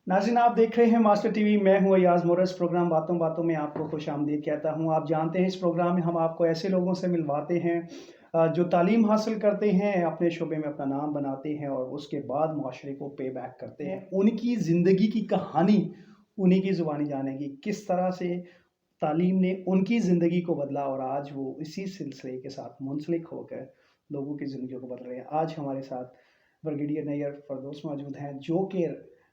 नाज़रीन, आप देख रहे हैं मास्टर टीवी। मैं हूं अयाज मोरस। प्रोग्राम बातों बातों में आपको खुशामदीद कहता हूं। आप जानते हैं इस प्रोग्राम में हम आपको ऐसे लोगों से मिलवाते हैं जो तालीम हासिल करते हैं, अपने शोबे में अपना नाम बनाते हैं और उसके बाद माशरे को पे बैक करते हैं। उनकी ज़िंदगी की कहानी उन्हीं की ज़ुबानी जानेगी, किस तरह से तालीम ने उनकी ज़िंदगी को बदला और आज वो इसी सिलसिले के साथ मुंसलिक होकर लोगों की ज़िंदगी को बदल रहे हैं। आज हमारे साथ ब्रिगेडियर नैयर फरदौस मौजूद हैं, जो कि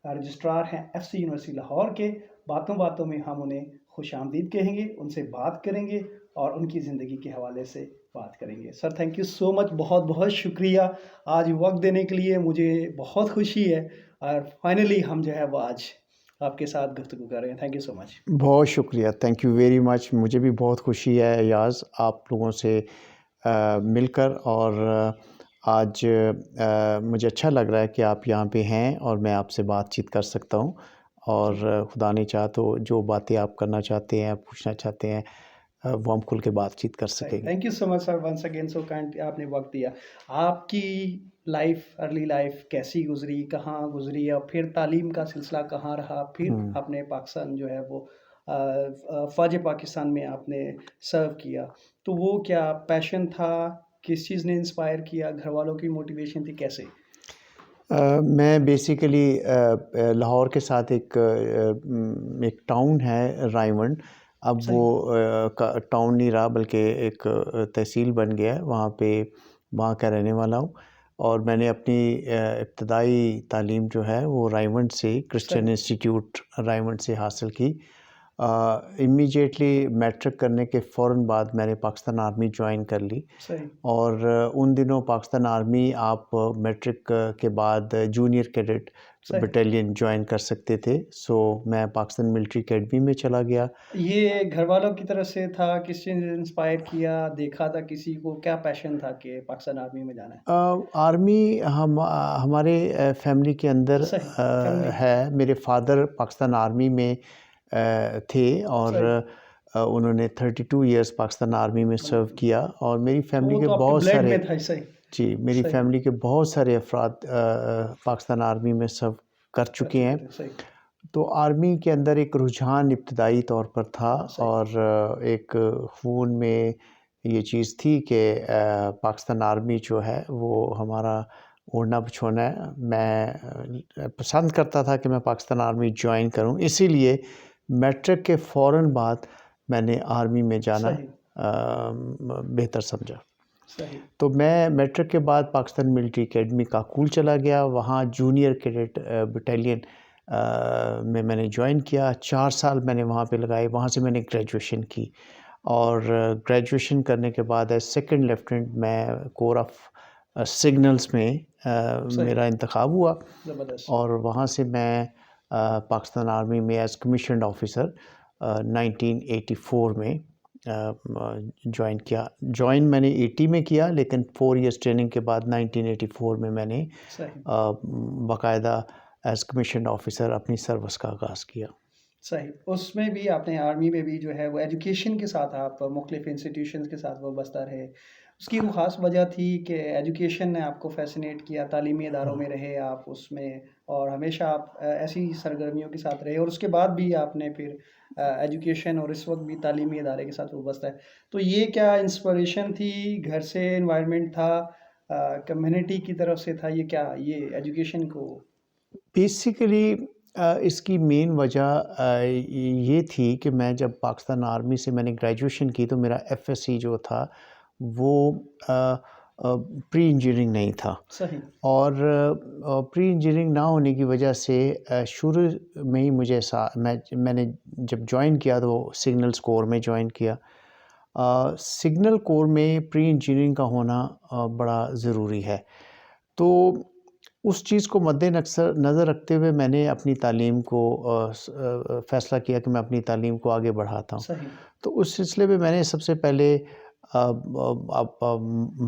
रजिस्ट्रार हैं एफसी यूनिवर्सिटी लाहौर के। बातों बातों में हम उन्हें खुशामदीद कहेंगे, उनसे बात करेंगे और उनकी ज़िंदगी के हवाले से बात करेंगे। Sir, thank you so much, बहुत बहुत शुक्रिया आज वक्त देने के लिए। मुझे बहुत खुशी है और फाइनली हम जो है वो आज आपके साथ गुफ्तगू कर रहे हैं। Thank you so much. बहुत शुक्रिया, थैंक यू वेरी मच। मुझे भी बहुत खुशी है अयाज़ आप लोगों से मिलकर और आज मुझे अच्छा लग रहा है कि आप यहाँ पे हैं और मैं आपसे बातचीत कर सकता हूँ और खुदा ने चाहा तो जो बातें आप करना चाहते हैं, पूछना चाहते हैं, वो हम खुल के बातचीत कर सकेंगे। Thank you so much sir, once again so kind, आपने वक्त दिया। आपकी लाइफ, अर्ली लाइफ कैसी गुजरी, कहाँ गुजरी और फिर तालीम का सिलसिला कहाँ रहा, फिर आपने पाकिस्तान जो है वो फ़ौज पाकिस्तान में आपने सर्व किया, तो वो क्या पैशन था, किस चीज़ ने इंस्पायर किया, घर वालों की मोटिवेशन थी, कैसे? मैं बेसिकली लाहौर के साथ एक टाउन है रायमंड। अब वो टाउन नहीं रहा बल्कि एक तहसील बन गया है। वहाँ का रहने वाला हूँ और मैंने अपनी इब्तदाई तालीम जो है वो रायमंड से क्रिश्चियन इंस्टीट्यूट रायमंड से हासिल की। इमीडिएटली मैट्रिक करने के फ़ौरन बाद मैंने पाकिस्तान आर्मी ज्वाइन कर ली और उन दिनों पाकिस्तान आर्मी आप मैट्रिक के बाद जूनियर कैडेट बटालियन ज्वाइन कर सकते थे। सो मैं पाकिस्तान मिलिट्री अकेडमी में चला गया। ये घर वालों की तरफ से था, किस चीज़ ने इंस्पायर किया, देखा था किसी को, क्या पैशन था कि पाकिस्तान आर्मी में जाना है? आर्मी हमारे फैमिली के अंदर फैमिली है। मेरे फादर पाकिस्तान आर्मी में थे और उन्होंने 32 इयर्स पाकिस्तान आर्मी में सर्व किया और मेरी फैमिली के तो आपके बहुत ब्लड सारे में था। सही। जी, मेरी फैमिली के बहुत सारे अफराद पाकिस्तान आर्मी में सर्व कर चुके हैं। तो आर्मी के अंदर एक रुझान इब्तदाई तौर पर था और एक खून में ये चीज़ थी कि पाकिस्तान आर्मी जो है वो हमारा ओढ़ना बिछोना है। मैं पसंद करता था कि मैं पाकिस्तान आर्मी ज्वाइन करूं, इसीलिए मैट्रिक के फ़ौरन बाद मैंने आर्मी में जाना बेहतर समझा। तो मैं मैट्रिक के बाद पाकिस्तान मिलिट्री अकेडमी काकूल चला गया। वहाँ जूनियर कैडेट बटालियन में मैंने ज्वाइन किया। 4 साल मैंने वहाँ पे लगाए। वहाँ से मैंने ग्रेजुएशन की और ग्रेजुएशन करने के बाद एज सेकंड लेफ्टिनेंट मैं कोर ऑफ सिग्नल्स में मेरा इंतखाब हुआ और वहाँ से मैं पाकिस्तान आर्मी में एज कमीशन्ड ऑफिसर 1984 में ज्वाइन किया। ज्वाइन मैंने 80 में किया लेकिन 4 इयर्स ट्रेनिंग के बाद 1984 में मैंने बाकायदा एज कमीशन्ड ऑफिसर अपनी सर्विस का आगाज़ किया। सही। उसमें भी आपने आर्मी में भी जो है वो एजुकेशन के साथ आप मुख्तलिफ इंस्टीट्यूशंस के साथ वाबस्ता रहे। उसकी वो ख़ास वजह थी कि एजुकेशन ने आपको फ़ैसिनेट किया, तालीमी इदारों में रहे आप उसमें और हमेशा आप ऐसी सरगर्मियों के साथ रहे और उसके बाद भी आपने फिर एजुकेशन और इस वक्त भी तालीमी इदारे के साथ वाबस्ता है। तो ये क्या इंस्पिरेशन थी, घर से एनवायरनमेंट था, कम्युनिटी की तरफ से था, ये क्या ये एजुकेशन को? बेसिकली इसकी मेन वजह ये थी कि मैं जब पाकिस्तान आर्मी से मैंने ग्रेजुएशन की तो मेरा एफएससी जो था वो प्री इंजीनियरिंग नहीं था। सही। और प्री इंजीनियरिंग ना होने की वजह से शुरू में ही मैंने जब ज्वाइन किया तो सिग्नल्स कोर में ज्वाइन किया। सिग्नल कोर में प्री इंजीनियरिंग का होना बड़ा ज़रूरी है। तो उस चीज़ को नज़र रखते हुए मैंने अपनी तालीम को फ़ैसला किया कि मैं अपनी तालीम को आगे बढ़ाता हूँ। तो उस सिलसिले में मैंने सबसे पहले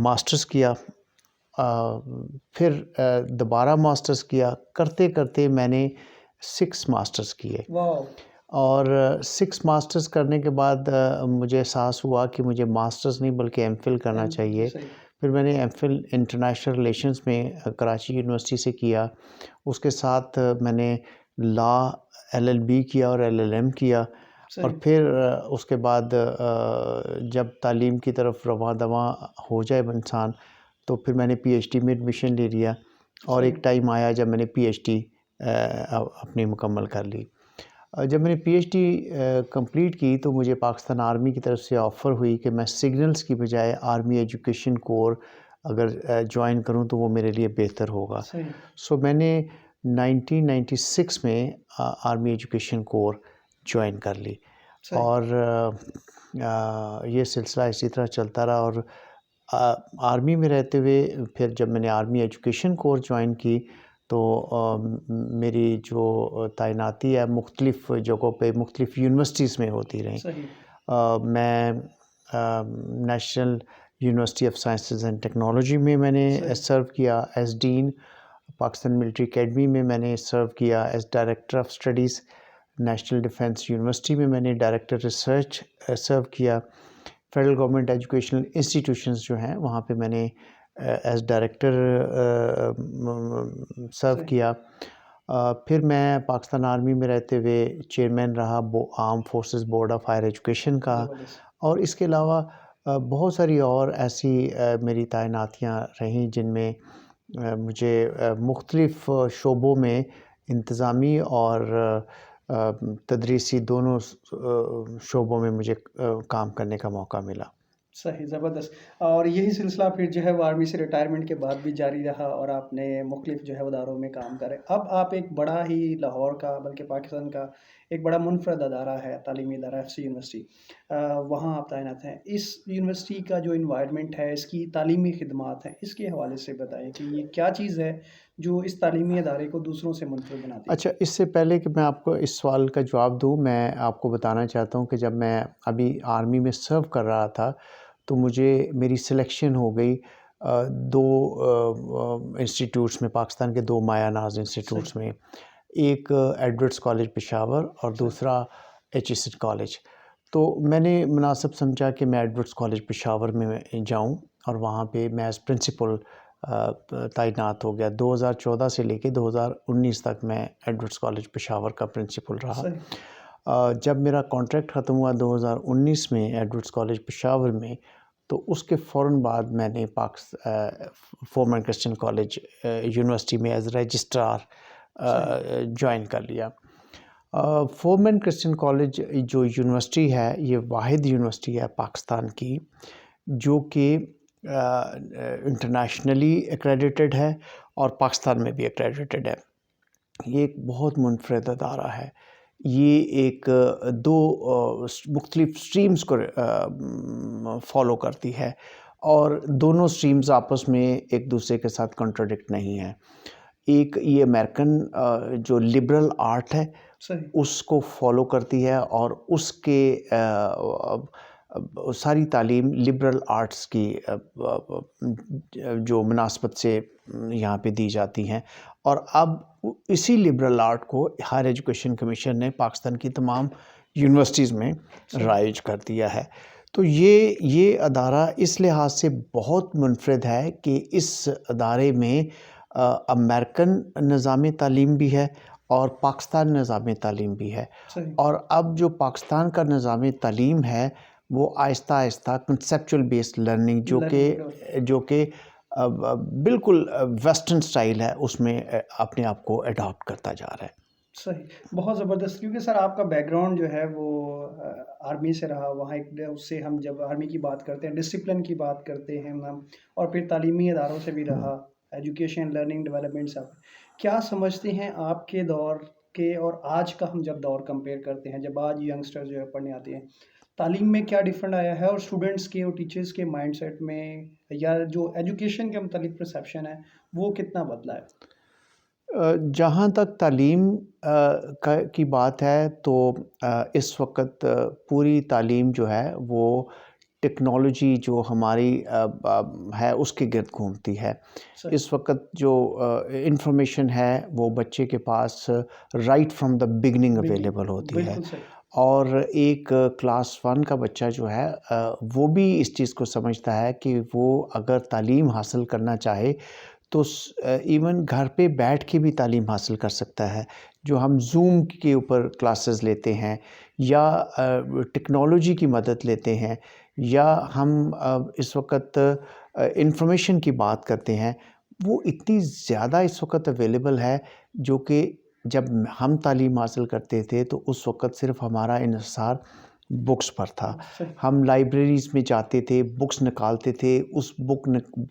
मास्टर्स किया, फिर दोबारा मास्टर्स किया। करते-करते मैंने 6 मास्टर्स किए और 6 मास्टर्स करने के बाद मुझे एहसास हुआ कि मुझे मास्टर्स नहीं बल्कि एमफिल करना चाहिए। फिर मैंने एमफिल इंटरनेशनल रिलेशंस में कराची यूनिवर्सिटी से किया। उसके साथ मैंने लॉ LLB किया और LLM किया, और सही। फिर उसके बाद जब तालीम की तरफ रवां दवां हो जाए इंसान, तो फिर मैंने PhD में एडमिशन ले लिया, और सही। एक टाइम आया जब मैंने PhD अपनी मुकम्मल कर ली। जब मैंने PhD कंप्लीट की, तो मुझे पाकिस्तान आर्मी की तरफ से ऑफ़र हुई कि मैं सिग्नल्स की बजाय आर्मी एजुकेशन कोर अगर जॉइन करूं तो वो मेरे लिए बेहतर होगा। सही। सो मैंने 1996 में आर्मी एजुकेशन कोर जॉइन कर ली, सही। और ये सिलसिला इसी तरह चलता रहा। और आर्मी में रहते हुए फिर जब मैंने आर्मी एजुकेशन कोर जॉइन की, तो मेरी जो तैनाती है मुख्तलिफ़ जगहों पे, मुख्तलिफ़ यूनिवर्सिटीज़ में होती रही। सही। मैं national university of sciences and technology में मैंने सही। सर्व किया as dean. Pakistan military academy में मैंने सर्व किया as director of studies. National defence university में मैंने डायरेक्टर रिसर्च सर्व किया। फेडरल गवर्नमेंट एजुकेशनल इंस्टीट्यूशंस जो हैं वहाँ पे मैंने एज़ डायरेक्टर सर्व सही। किया। फिर मैं पाकिस्तान आर्मी में रहते हुए चेयरमैन रहा armed forces board of higher education का। ज़बरदस्त। और इसके अलावा बहुत सारी और ऐसी मेरी तैनातियाँ रहीं जिनमें मुझे मुख्तलिफ़ शोबों में इंतज़ामी और तदरीसी दोनों शोबों में मुझे काम करने का मौका मिला। सही, ज़बरदस्त। और यही सिलसिला फिर जो है वो आर्मी से रिटायरमेंट के बाद भी जारी रहा और आपने मुख्तलिफ़ जो है अदारों में काम करे। अब आप एक बड़ा ही लाहौर का बल्कि पाकिस्तान का एक बड़ा मुनफ़रद अदारा है, तालीमी अदारा FC यूनिवर्सिटी। वहाँ आप तैनात हैं। इस यूनिवर्सिटी का जो एनवायरनमेंट है, इसकी तालीमी खिदमात हैं, इसके हवाले से बताएँ कि ये क्या चीज़ है जो इस तालीमी अदारे को दूसरों से मुनफ़रद बनाती है? अच्छा, इससे पहले कि मैं आपको इस सवाल का जवाब दूँ, मैं आपको बताना चाहता हूँ कि जब मैं अभी आर्मी में सर्व कर रहा था, तो मुझे मेरी सिलेक्शन हो गई 2 इंस्टीट्यूट्स में, पाकिस्तान के 2 माया नाज़ सही। इंस्टीट्यूट्स में। एक एडवर्ड्स कॉलेज पेशावर और सही। दूसरा HSN कॉलेज। तो मैंने मुनासिब समझा कि मैं एडवर्ड्स कॉलेज पेशावर में जाऊँ, और वहाँ पे मैं एज़ प्रिंसिपल तैनात हो गया। 2014 से लेके 2019 तक मैं एडवर्ड्स कॉलेज पेशावर का प्रिंसिपल रहा। सही। जब मेरा कॉन्ट्रैक्ट ख़त्म हुआ 2019 में एडवर्ड्स कॉलेज पेशावर में, तो उसके फ़ौरन बाद मैंने फोरमैन क्रिश्चियन कॉलेज यूनिवर्सिटी में एज़ रजिस्ट्रार सही। जॉइन कर लिया। फोरमैन क्रिश्चियन कॉलेज जो यूनिवर्सिटी है, ये वाहिद यूनिवर्सिटी है पाकिस्तान की जो कि इंटरनेशनली एक्रेडिटेड है और पाकिस्तान में भी एक्रेडिटेड है। ये एक बहुत मुनफरद अदारा है। ये एक दो मुख्तलिफ स्ट्रीम्स को फॉलो करती है, और दोनों स्ट्रीम्स आपस में एक दूसरे के साथ कॉन्ट्राडिक्ट नहीं है। एक ये अमेरिकन जो लिबरल आर्ट है सही। उसको फॉलो करती है, और उसके सारी तालीम लिबरल आर्ट्स की जो मुनासबत से यहाँ पे दी जाती हैं। और अब इसी लिबरल आर्ट को हायर एजुकेशन कमीशन ने पाकिस्तान की तमाम यूनिवर्सिटीज़ में सही। राइज कर दिया है। तो ये अदारा इस लिहाज से बहुत मुनफरद है कि इस अदारे में अमेरिकन निज़ाम तालीम भी है और पाकिस्तान निज़ाम तालीम भी है। सही। और अब जो पाकिस्तान का निज़ाम तालीम है, वो आहिस्ता-आहिस्ता कंसेप्चुअल बेस्ड लर्निंग लर्निंग की ओर। जो कि बिल्कुल वेस्टर्न स्टाइल है, उसमें अपने आप को अडॉप्ट करता जा रहा है। सही, बहुत ज़बरदस्त क्योंकि सर आपका बैकग्राउंड जो है वो आर्मी से रहा, वहाँ एक उससे हम जब आर्मी की बात करते हैं, डिसिप्लिन की बात करते हैं हम और फिर तालीमी इदारों से भी रहा, एजुकेशन, लर्निंग, डेवलपमेंट सब। क्या समझते हैं आपके दौर के और आज का हम जब दौर कंपेयर करते हैं, जब आज यंगस्टर जो है पढ़ने आते हैं, तालीम में क्या डिफरेंट आया है और स्टूडेंट्स के और टीचर्स के माइंडसेट में या जो एजुकेशन के मुतालिक परसेप्शन है, वो कितना बदला है? जहाँ तक तालीम की बात है, तो इस वक्त पूरी तालीम जो है वो टेक्नोलॉजी जो हमारी है उसके गिर्द घूमती है। सही। इस वक्त जो इंफॉर्मेशन है वो बच्चे के पास right from the beginning available beginning होती है। बिल्कुल सही। और एक क्लास 1 का बच्चा जो है वो भी इस चीज़ को समझता है कि वो अगर तालीम हासिल करना चाहे तो इवन घर पे बैठ के भी तालीम हासिल कर सकता है। जो हम ज़ूम के ऊपर क्लासेस लेते हैं या टेक्नोलॉजी की मदद लेते हैं या हम इस वक़्त इंफॉर्मेशन की बात करते हैं, वो इतनी ज़्यादा इस वक़्त अवेलेबल है, जो कि जब हम तालीम हासिल करते थे तो उस वक़्त सिर्फ़ हमारा इन्हिसार बुक्स पर था। सही। हम लाइब्रेरीज़ में जाते थे, बुक्स निकालते थे, उस बुक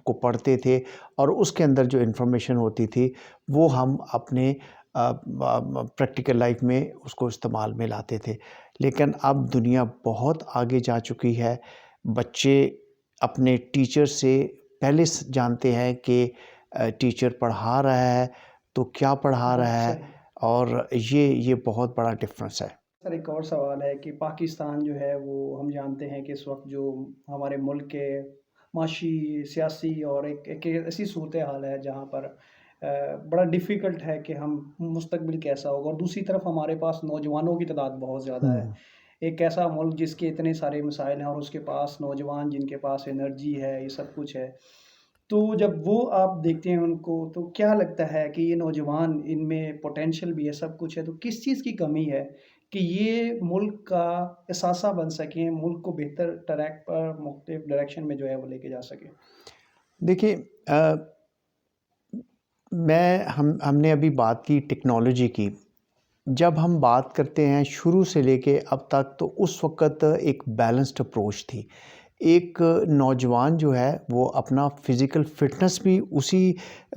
को पढ़ते थे और उसके अंदर जो इन्फॉर्मेशन होती थी वो हम अपने प्रैक्टिकल लाइफ में उसको इस्तेमाल में लाते थे। लेकिन अब दुनिया बहुत आगे जा चुकी है। बच्चे अपने टीचर से पहले जानते हैं कि टीचर पढ़ा रहा है तो क्या पढ़ा रहा है, सही। और ये बहुत बड़ा डिफरेंस है। सर, एक और सवाल है कि पाकिस्तान जो है वो हम जानते हैं कि इस वक़्त जो हमारे मुल्क के माशी, सियासी और एक ऐसी सूरत हाल है जहाँ पर बड़ा डिफ़िकल्ट है कि हम मुस्तकबिल कैसा होगा, और दूसरी तरफ हमारे पास नौजवानों की तादाद बहुत ज़्यादा है। हुँ। एक ऐसा मुल्क जिसके इतने सारे मसाइल हैं और उसके पास नौजवान जिनके पास एनर्जी है, ये सब कुछ है। तो जब वो आप देखते हैं उनको, तो क्या लगता है कि ये नौजवान, इनमें पोटेंशियल भी है, सब कुछ है, तो किस चीज़ की कमी है कि ये मुल्क का असासा बन सकें, मुल्क को बेहतर ट्रैक पर मुख्तलिफ डायरेक्शन में जो है वो लेके जा सकें? देखिए, हमने अभी बात की टेक्नोलॉजी की। जब हम बात करते हैं शुरू से लेके अब तक, तो उस वक़्त एक बैलेंस्ड अप्रोच थी। एक नौजवान जो है वो अपना फ़िज़िकल फ़िटनेस भी उसी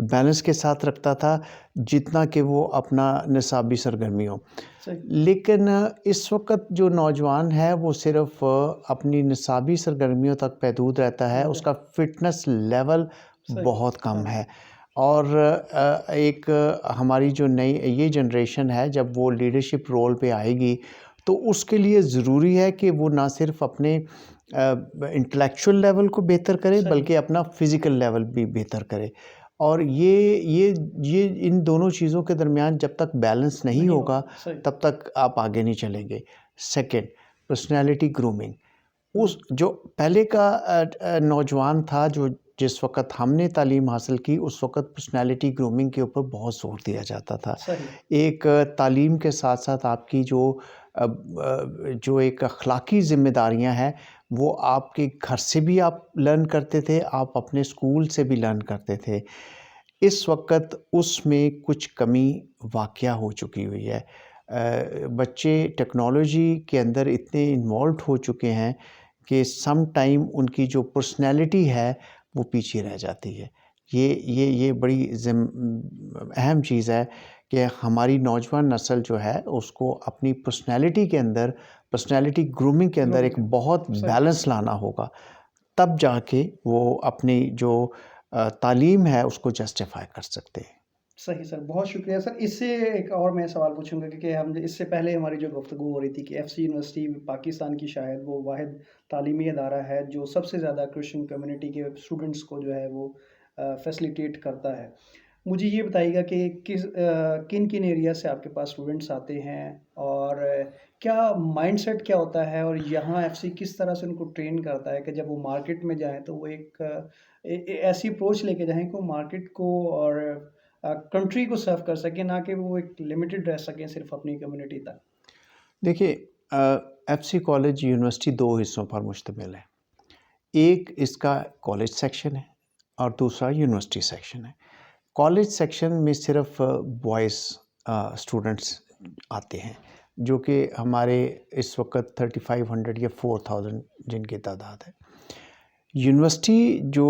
बैलेंस के साथ रखता था जितना कि वो अपना निसाबी सरगर्मी हो। सही। लेकिन इस वक़्त जो नौजवान है वो सिर्फ़ अपनी निसाबी सरगर्मियों तक महदूद रहता है, उसका फ़िटनेस लेवल सही। बहुत कम हाँ। है। और एक हमारी जो नई ये जनरेशन है, जब वो लीडरशिप रोल पे आएगी तो उसके लिए ज़रूरी है कि वो ना सिर्फ़ अपने इंटेलेक्चुअल लेवल को बेहतर करे सही। बल्कि अपना फ़िज़िकल लेवल भी बेहतर करे। और ये इन दोनों चीज़ों के दरमियान जब तक बैलेंस नहीं नहीं होगा होगा। सही। तब तक आप आगे नहीं चलेंगे। Second, personality grooming. हुँ। उस जो पहले का नौजवान था, जो जिस वक़्त हमने तालीम हासिल की, उस वक़्त पर्सनैलिटी ग्रूमिंग के ऊपर बहुत ज़ोर दिया जाता था। सही। एक तालीम के साथ-साथ आपकी जो एक अखलाकी ज़िम्मेदारियाँ हैं, वो आपके घर से भी आप लर्न करते थे, आप अपने स्कूल से भी लर्न करते थे। इस वक़्त उसमें कुछ कमी वाक़या हो चुकी हुई है। बच्चे टेक्नोलॉजी के अंदर इतने इन्वॉल्व्ड हो चुके हैं कि सम टाइम उनकी जो पर्सनैलिटी है वो पीछे रह जाती है। ये बड़ी अहम चीज़ है कि हमारी नौजवान नस्ल जो है उसको अपनी पर्सनैलिटी के अंदर, पर्सनैलिटी ग्रूमिंग के अंदर एक ग्रूमिंग। बहुत सही। बैलेंस लाना होगा। तब जाके वो अपनी जो तालीम है उसको जस्टिफ़ाई कर सकते हैं। सही सर, बहुत शुक्रिया सर। इससे एक और मैं सवाल पूछूँगा, क्योंकि हम इससे पहले हमारी जो गुफ्तगू हो रही थी कि एफसी यूनिवर्सिटी पाकिस्तान की शायद वो वाहिद तालीमी अदारा है जो सबसे ज़्यादा क्रिश्चियन कम्युनिटी के स्टूडेंट्स को जो है वो फैसिलिटेट करता है। मुझे ये बताइएगा कि किन-किन एरिया से आपके पास स्टूडेंट्स आते हैं, और क्या माइंडसेट क्या होता है, और यहाँ एफसी किस तरह से उनको ट्रेन करता है कि जब वो मार्केट में जाएँ तो वो एक ऐसी अप्रोच लेके जाएँ कि वो मार्केट को और कंट्री को सर्व कर सकें, ना कि वो एक लिमिटेड रह सकें सिर्फ़ अपनी कम्युनिटी तक। देखिए, एफसी कॉलेज यूनिवर्सिटी 2 हिस्सों पर मुश्तमिल है। एक इसका कॉलेज सेक्शन है और दूसरा यूनिवर्सिटी सेक्शन है। कॉलेज सेक्शन में सिर्फ़ बॉयज़ स्टूडेंट्स आते हैं, जो कि हमारे इस वक़्त 3500 या 4000 जिनकी तादाद है। यूनिवर्सिटी जो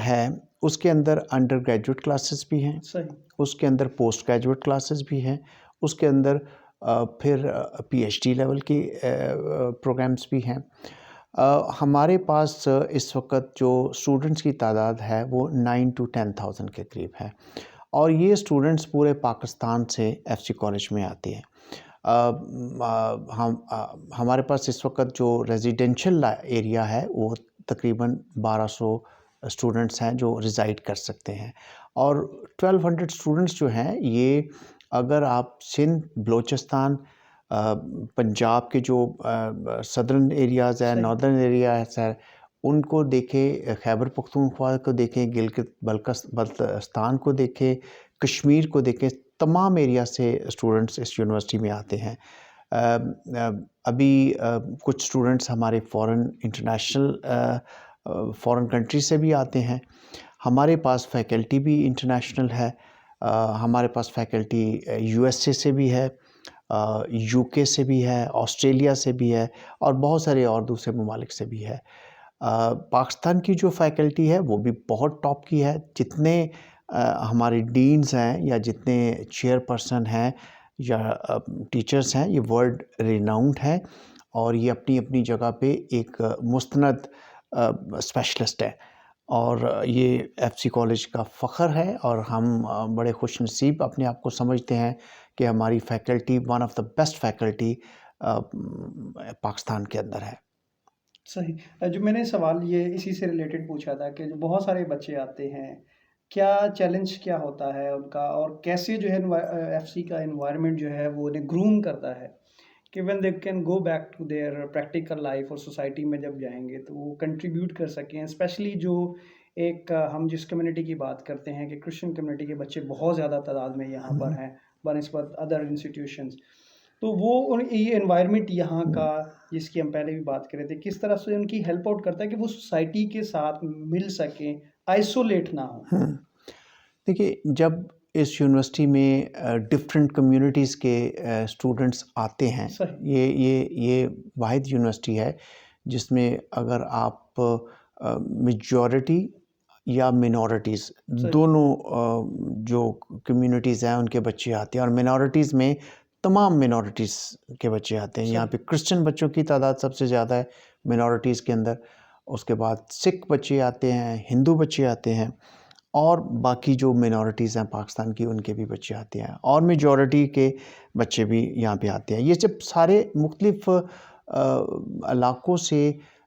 है उसके अंदर अंडर ग्रेजुएट क्लासेस भी हैं, सही। उसके अंदर पोस्ट ग्रेजुएट क्लासेस भी हैं, उसके अंदर फिर पीएचडी लेवल की प्रोग्राम्स भी हैं। हमारे पास इस वक़्त जो स्टूडेंट्स की तादाद है वो 9 टू 10,000 के करीब है, और ये स्टूडेंट्स पूरे पाकिस्तान से एफसी कॉलेज में आते हैं। हमारे पास इस वक़्त जो रेज़िडेंशियल एरिया है वो तकरीबन 1200 स्टूडेंट्स हैं जो रिज़ाइड कर सकते हैं, और 1200 स्टूडेंट्स जो हैं ये, अगर आप सिंध, बलूचिस्तान, पंजाब के जो सदर्न एरियाज़ है, सही। नॉर्दर्न एरियाज़ है, उनको देखें, खैबर पख्तूनख्वा को देखें, गिलगित बल्तिस्तान को देखें, कश्मीर को देखें, तमाम एरिया से स्टूडेंट्स इस यूनिवर्सिटी में आते हैं। अभी कुछ स्टूडेंट्स हमारे फ़ॉरेन कंट्री से भी आते हैं। हमारे पास फैकल्टी भी इंटरनेशनल है। हमारे पास फैकल्टी यूएसए से भी है, यूके से भी है, ऑस्ट्रेलिया से भी है और बहुत सारे और दूसरे ममालिक से भी है। पाकिस्तान की जो फैकल्टी है वो भी बहुत टॉप की है। जितने हमारे डीन्स हैं या जितने चेयरपर्सन हैं या टीचर्स हैं, ये वर्ल्ड रिनाउंड हैं और ये अपनी अपनी जगह पे एक मुस्तनद स्पेशलिस्ट है और ये एफसी कॉलेज का फ़ख्र है और हम बड़े खुशनसीब अपने आप को समझते हैं कि हमारी faculty one of the best faculty Pakistan के अंदर है। सही। जो मैंने सवाल ये इसी से रिलेटेड पूछा था कि जो बहुत सारे बच्चे आते हैं, क्या चैलेंज क्या होता है उनका और कैसे जो है एफसी का एनवायरनमेंट जो है वो उन्हें ग्रूम करता है कि when they can go back to their practical life और सोसाइटी में जब जाएँगे तो वो कंट्रीब्यूट कर सकें। स्पेशली जो एक हम जिस कम्युनिटी की बात करते हैं कि क्रिश्चियन कम्युनिटी के बच्चे बहुत ज़्यादा तादाद में यहाँ पर हैं बनिस्बत अदर इंस्टीट्यूशंस। तो वो ये एनवायरनमेंट यहाँ का जिसकी हम पहले भी बात कर रहे थे, किस तरह से उनकी हेल्प आउट करता है कि वो सोसाइटी के साथ मिल सकें, आइसोलेट ना हो? देखिए, जब इस यूनिवर्सिटी में डिफरेंट कम्युनिटीज़ के स्टूडेंट्स आते हैं, सही। ये वाहिद यूनिवर्सिटी है जिसमें अगर आप मेजॉरिटी या मिनॉरिटीज़ सही। दोनों जो कम्युनिटीज़ हैं उनके बच्चे आते हैं और मिनॉरिटीज़ में तमाम मिनॉरिटीज़ के बच्चे आते हैं। यहाँ पे क्रिश्चियन बच्चों की तादाद सबसे ज़्यादा है मिनॉरिटीज़ के अंदर। उसके बाद सिख बच्चे आते हैं, हिंदू बच्चे आते हैं और बाकी जो मिनॉरिटीज़ हैं पाकिस्तान की उनके भी बच्चे आते हैं और मेजॉरिटी के बच्चे भी यहाँ पे आते हैं। ये जब सारे मुख्तलिफ़ इलाक़ों से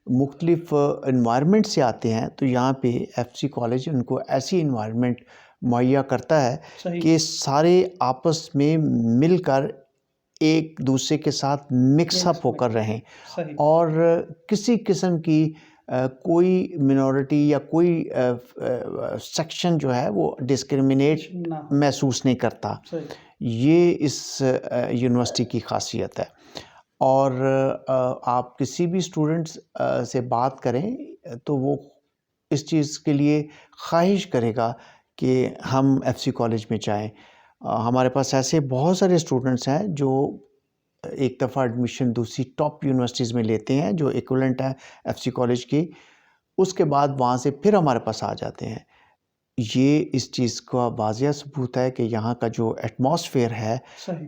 मुख्तलिफ़ एनवायरनमेंट से आते हैं तो यहाँ पे एफसी कॉलेज उनको ऐसी एनवायरनमेंट मुहैया करता है कि सारे आपस में मिलकर एक दूसरे के साथ मिक्स अप होकर रहें और किसी किस्म की कोई मिनॉरिटी या कोई सेक्शन जो है वो डिस्क्रिमिनेट महसूस नहीं करता। ये इस यूनिवर्सिटी की खासियत है और आप किसी भी स्टूडेंट्स से बात करें तो वो इस चीज़ के लिए ख्वाहिश करेगा कि हम एफसी कॉलेज में जाएं। हमारे पास ऐसे बहुत सारे स्टूडेंट्स हैं जो एक दफ़ा एडमिशन दूसरी टॉप यूनिवर्सिटीज़ में लेते हैं जो इक्विवेलेंट है एफसी कॉलेज की, उसके बाद वहाँ से फिर हमारे पास आ जाते हैं। ये इस चीज़ का वाज़िया सबूत है कि यहाँ का जो एटमॉस्फेयर है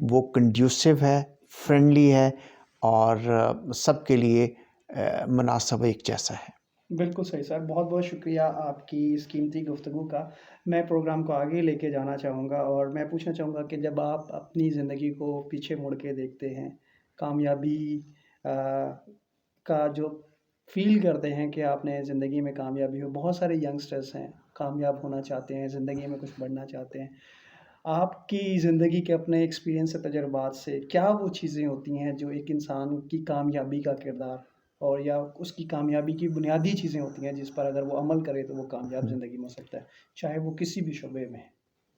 वो कंड्यूसिव है, फ्रेंडली है और सबके लिए मुनासिब एक जैसा है। बिल्कुल सही सर, बहुत-बहुत शुक्रिया आपकी इस कीमती गुफ्तगू का। मैं प्रोग्राम को आगे लेके जाना चाहूँगा और मैं पूछना चाहूँगा कि जब आप अपनी ज़िंदगी को पीछे मुड़ के देखते हैं, कामयाबी का जो फ़ील करते हैं कि आपने ज़िंदगी में कामयाबी हो, बहुत सारे यंगस्टर्स हैं, कामयाब होना चाहते हैं, ज़िंदगी में कुछ बढ़ना चाहते हैं। आपकी ज़िंदगी के अपने एक्सपीरियंस से, तजुर्बात से, क्या वो चीज़ें होती हैं जो एक इंसान की कामयाबी का किरदार और या उसकी कामयाबी की बुनियादी चीज़ें होती हैं जिस पर अगर वो अमल करे तो वो कामयाब ज़िंदगी में हो सकता है, चाहे वो किसी भी शोबे में है?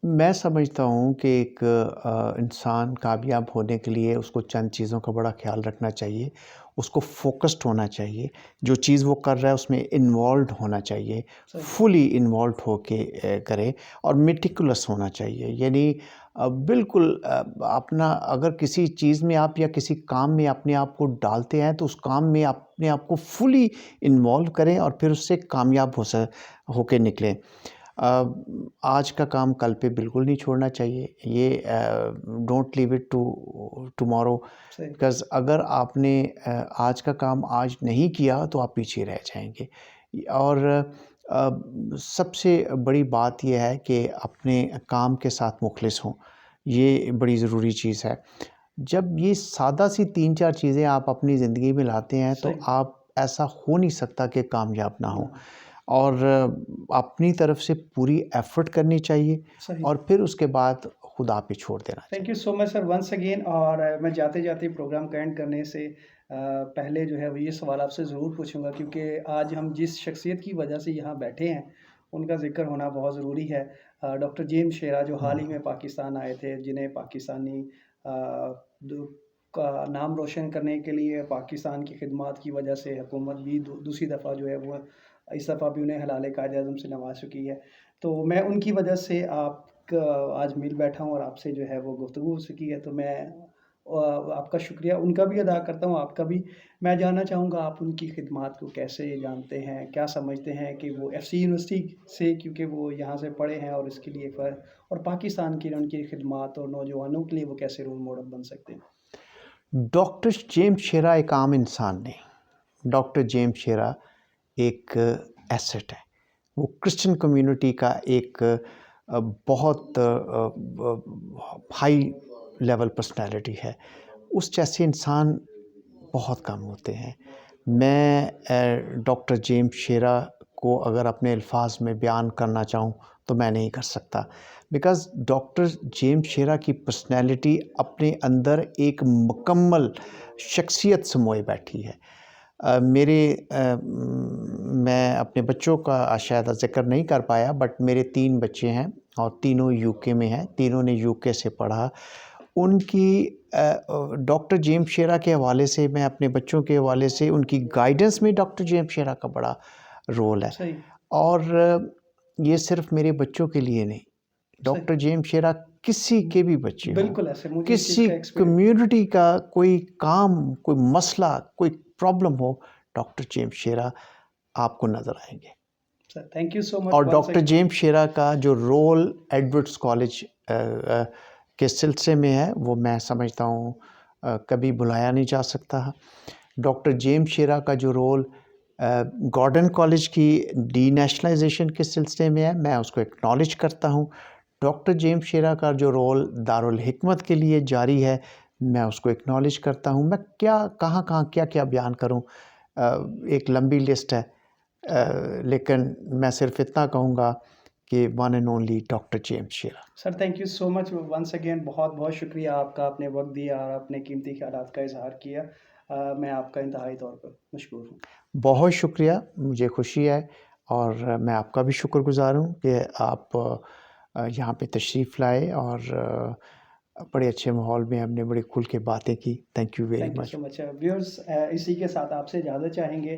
मैं समझता हूँ कि एक इंसान कामयाब होने के लिए उसको चंद चीज़ों का बड़ा ख्याल रखना चाहिए। उसको फ़ोकस्ड होना चाहिए, जो चीज़ वो कर रहा है उसमें इन्वॉल्व्ड होना चाहिए, फुली इन्वॉल्व्ड होके करे और मेटिकुलस होना चाहिए। यानी बिल्कुल अपना अगर किसी चीज़ में आप या किसी काम में अपने आप को डालते हैं तो उस काम में अपने आप को फुली इन्वॉल्व करें और फिर उससे कामयाब होके निकलें। आज का काम कल पे बिल्कुल नहीं छोड़ना चाहिए। ये don't leave it to tomorrow because अगर आपने आज का काम आज नहीं किया तो आप पीछे रह जाएँगे। और सबसे बड़ी बात ये है कि अपने काम के साथ मुखलिस हों, ये बड़ी ज़रूरी चीज़ है। जब ये सादा-सी 3-4 चीज़ें आप अपनी ज़िंदगी में लाते हैं तो आप ऐसा हो नहीं सकता कि कामयाब ना हो। और अपनी तरफ से पूरी एफ़र्ट करनी चाहिए और फिर उसके बाद खुदा पे छोड़ देना thank you so much sir once again. और मैं जाते जाते प्रोग्राम का एंड करने से पहले जो है वो ये सवाल आपसे ज़रूर पूछूंगा, क्योंकि आज हम जिस शख्सियत की वजह से यहाँ बैठे हैं उनका जिक्र होना बहुत ज़रूरी है। डॉक्टर जेम्स शेरा जो हाल ही में पाकिस्तान आए थे, जिन्हें पाकिस्तानी का नाम रोशन करने के लिए पाकिस्तान की खिदमत की वजह से हुकूमत भी दूसरी दफ़ा जो है वो इस दफ़ा भी उन्हें हलाल कायदे आज़म से नवाज चुकी है। तो मैं उनकी वजह से आप आज मिल बैठा हूँ और आपसे जो है वो गुफ्तगू हो सकी है, तो मैं आपका शुक्रिया उनका भी अदा करता हूँ, आपका भी। मैं जानना चाहूँगा आप उनकी खिदमत को कैसे जानते हैं, क्या समझते हैं कि वो एफसी यूनिवर्सिटी से, क्योंकि वो यहाँ से पढ़े हैं और इसके लिए और पाकिस्तान की उनकी खिदमत और नौजवानों के लिए वो कैसे रोल मॉडल बन सकते हैं। डॉक्टर जेम्स शेरा एक आम इंसान नहीं, डॉक्टर जेम्स शेरा एक एसेट है। वो क्रिश्चियन कम्युनिटी का एक बहुत हाई लेवल पर्सनालिटी है। उस जैसे इंसान बहुत कम होते हैं। मैं डॉक्टर जेम्स शेरा को अगर अपने अल्फाज में बयान करना चाहूँ तो मैं नहीं कर सकता, बिकॉज़ डॉक्टर जेम्स शेरा की पर्सनैलिटी अपने अंदर एक मुकम्मल शख्सियत समोए बैठी है। मैं अपने बच्चों का शायद ज़िक्र नहीं कर पाया, बट मेरे 3 बच्चे हैं और तीनों यूके में हैं, तीनों ने यूके से पढ़ा। उनकी डॉक्टर जेम्स शेरा के हवाले से, मैं अपने बच्चों के हवाले से, उनकी गाइडेंस में डॉक्टर जेम्स शेरा का बड़ा रोल है। सही। और ये सिर्फ़ मेरे बच्चों के लिए नहीं, डॉक्टर जेम्स शेरा किसी के भी बच्चे हों, बिल्कुल ऐसे मुझे इस चीज़ किसी का एक्सपीरियंस। कम्युनिटी का कोई काम, कोई मसला, कोई प्रॉब्लम हो, डॉक्टर जेम्स शेरा आपको नज़र आएँगे। Sir thank you so much और वंस डॉक्टर अगेन। जेम्स शेरा का जो रोल एडवर्ड्स कॉलेज के सिलसिले में है, वो मैं समझता हूँ कभी भुलाया नहीं जा सकता। डॉक्टर जेम्स शेरा का जो रोल गॉर्डन कॉलेज की डीनेशनलाइजेशन के सिलसिले में है, मैं उसको एक्नॉलेज करता हूँ। डॉक्टर जेम्स शेरा का जो रोल दारुल हिकमत के लिए जारी है, मैं उसको एक्नॉलेज करता हूँ। मैं कहाँ क्या बयान करूँ, एक लंबी लिस्ट है। लेकिन मैं सिर्फ इतना कहूँगा कि one and only doctor James Shera. Sir thank you so much once again, बहुत बहुत शुक्रिया आपका, आपने वक्त दिया और अपने कीमती ख्यालात का इजहार किया। मैं आपका इंतहाई तौर पर मशकूर हूँ। बहुत शुक्रिया, मुझे खुशी है और मैं आपका भी शुक्रगुज़ार हूँ कि आप यहाँ पे तशरीफ़ लाए और बड़े अच्छे माहौल में हमने बड़ी खुल के बातें की। Thank you very thank you much. So much viewers, इसी के साथ आपसे इजाज़त चाहेंगे।